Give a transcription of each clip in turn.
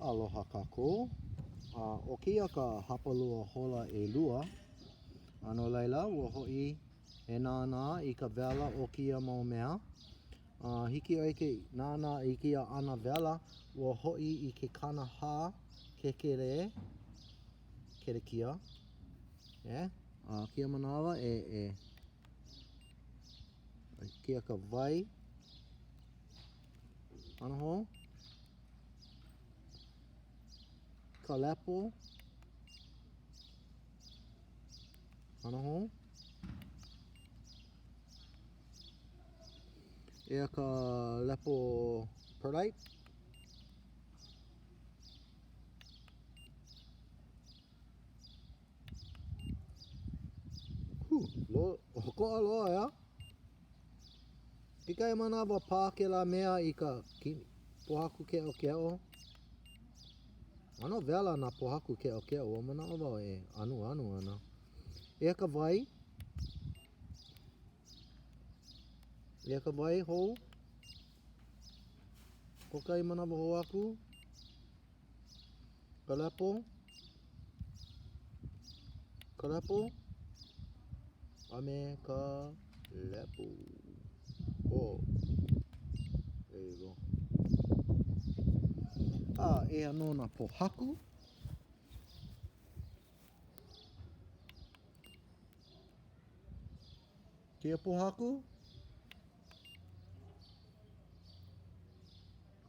Aloha kākou. O kia ka hapalua hola e lua. Ano laila, ua ho'i e nānā I ka wela o kia mau mea. Hiki o ke nānā I kia ana wela, ua ho'i I ke kanahā kekere, kerekia. Yeah. Kia manawa kia ka vai. Ano ho. Ka lepo. Ano ho. Ea ka lepo perlite. Hoko aloha ea. Ika e manawa pā ke la mea I ka pohaku keo keo. Ano wela na pohaku keo keo. Ua manawa e anu ana. Ea ka vai. Ea ka vai hou. Koka I manawa ho aku. Ka lepo. Ka lepo. Ame ka lepo. Oh. There you go. E anō na pohaku. Kia pohaku.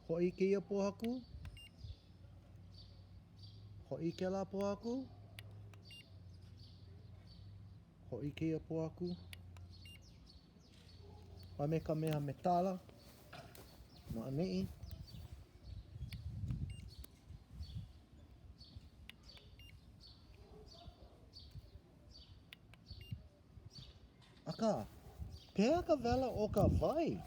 Ho'i kia pohaku. Ho'i ke la pohaku. Ho'i kia pohaku. Ame ka mea metala. Ma'ane'i. Aka, pēa ka wela o ka vai?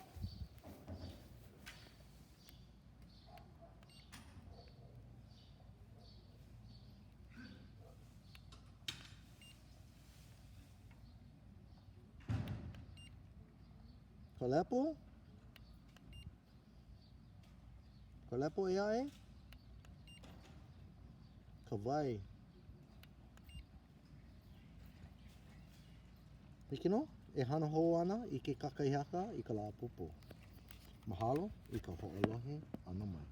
Ka lepo? Ka lepo ea e? Ka vai. Hiki no? E hana hou ana I ke kakahihaka I ka la pupu. Mahalo I ka ho'olohe ana mai.